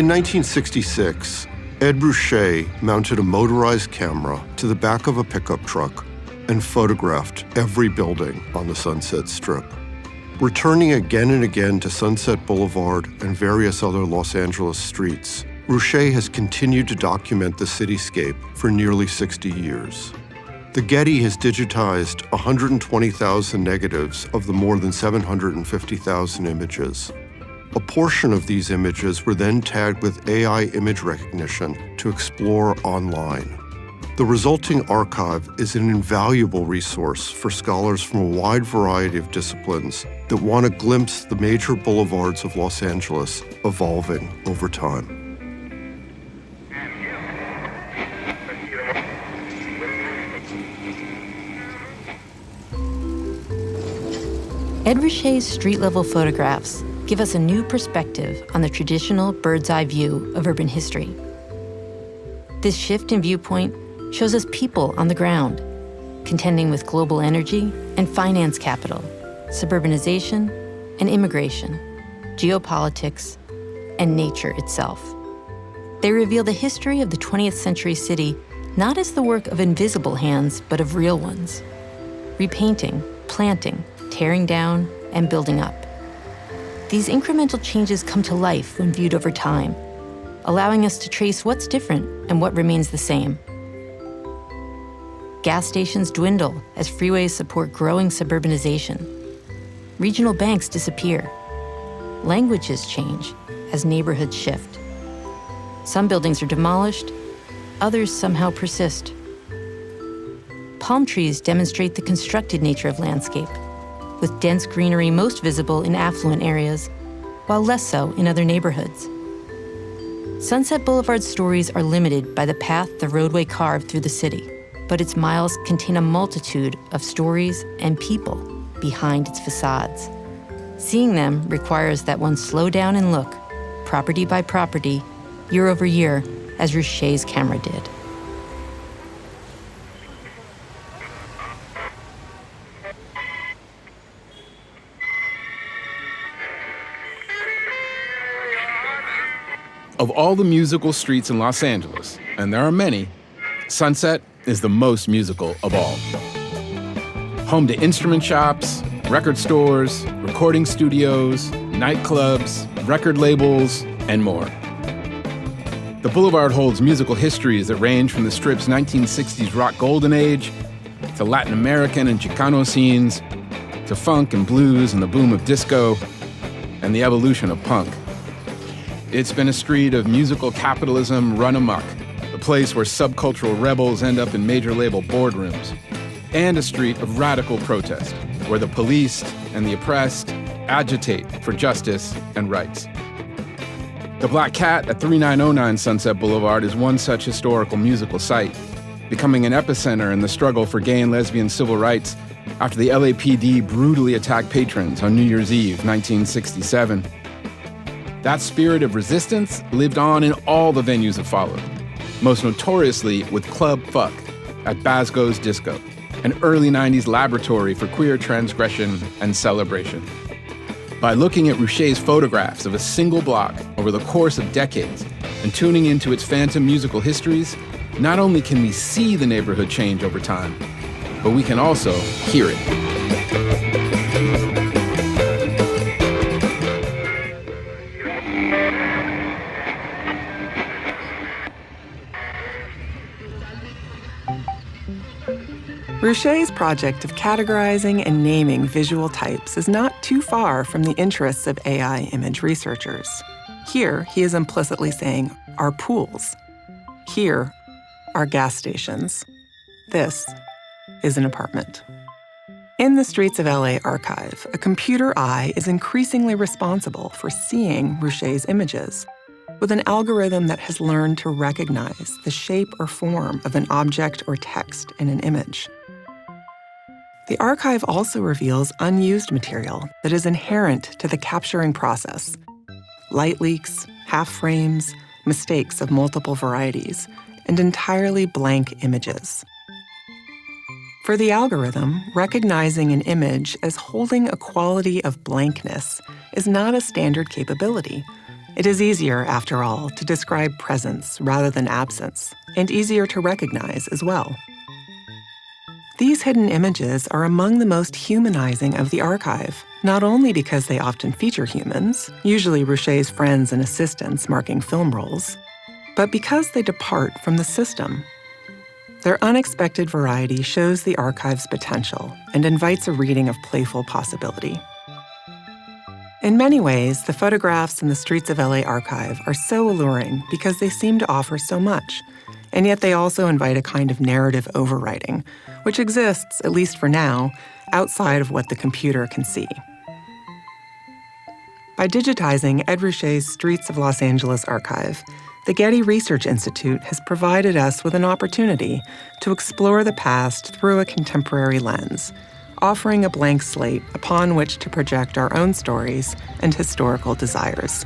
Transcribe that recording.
In 1966, Ed Ruscha mounted a motorized camera to the back of a pickup truck and photographed every building on the Sunset Strip. Returning again and again to Sunset Boulevard and various other Los Angeles streets, Ruscha has continued to document the cityscape for nearly 60 years. The Getty has digitized 120,000 negatives of the more than 750,000 images. A portion of these images were then tagged with AI image recognition to explore online. The resulting archive is an invaluable resource for scholars from a wide variety of disciplines that want to glimpse the major boulevards of Los Angeles evolving over time. Ed Ruscha's street-level photographs give us a new perspective on the traditional bird's-eye view of urban history. This shift in viewpoint shows us people on the ground, contending with global energy and finance capital, suburbanization and immigration, geopolitics, and nature itself. They reveal the history of the 20th century city not as the work of invisible hands, but of real ones, repainting, planting, tearing down, and building up. These incremental changes come to life when viewed over time, allowing us to trace what's different and what remains the same. Gas stations dwindle as freeways support growing suburbanization. Regional banks disappear. Languages change as neighborhoods shift. Some buildings are demolished, others somehow persist. Palm trees demonstrate the constructed nature of landscape, with dense greenery most visible in affluent areas, while less so in other neighborhoods. Sunset Boulevard's stories are limited by the path the roadway carved through the city, but its miles contain a multitude of stories and people behind its facades. Seeing them requires that one slow down and look, property by property, year over year, as Ruscha's camera did. Of all the musical streets in Los Angeles, and there are many, Sunset is the most musical of all. Home to instrument shops, record stores, recording studios, nightclubs, record labels, and more. The boulevard holds musical histories that range from the Strip's 1960s rock golden age, to Latin American and Chicano scenes, to funk and blues and the boom of disco, and the evolution of punk. It's been a street of musical capitalism run amok, a place where subcultural rebels end up in major label boardrooms, and a street of radical protest, where the policed and the oppressed agitate for justice and rights. The Black Cat at 3909 Sunset Boulevard is one such historical musical site, becoming an epicenter in the struggle for gay and lesbian civil rights after the LAPD brutally attacked patrons on New Year's Eve, 1967. That spirit of resistance lived on in all the venues that followed, most notoriously with Club Fuck at Basgo's Disco, an early 90s laboratory for queer transgression and celebration. By looking at Ruscha's photographs of a single block over the course of decades and tuning into its phantom musical histories, not only can we see the neighborhood change over time, but we can also hear it. Ruscha's project of categorizing and naming visual types is not too far from the interests of AI image researchers. Here, he is implicitly saying, our pools. Here are gas stations. This is an apartment. In the Streets of LA archive, a computer eye is increasingly responsible for seeing Ruscha's images, with an algorithm that has learned to recognize the shape or form of an object or text in an image. The archive also reveals unused material that is inherent to the capturing process: light leaks, half frames, mistakes of multiple varieties, and entirely blank images. For the algorithm, recognizing an image as holding a quality of blankness is not a standard capability. It is easier, after all, to describe presence rather than absence, and easier to recognize as well. These hidden images are among the most humanizing of the archive, not only because they often feature humans, usually Ruscha's friends and assistants marking film rolls, but because they depart from the system. Their unexpected variety shows the archive's potential and invites a reading of playful possibility. In many ways, the photographs in the Streets of LA archive are so alluring because they seem to offer so much, and yet they also invite a kind of narrative overwriting, which exists, at least for now, outside of what the computer can see. By digitizing Ed Ruscha's Streets of Los Angeles archive, the Getty Research Institute has provided us with an opportunity to explore the past through a contemporary lens, offering a blank slate upon which to project our own stories and historical desires.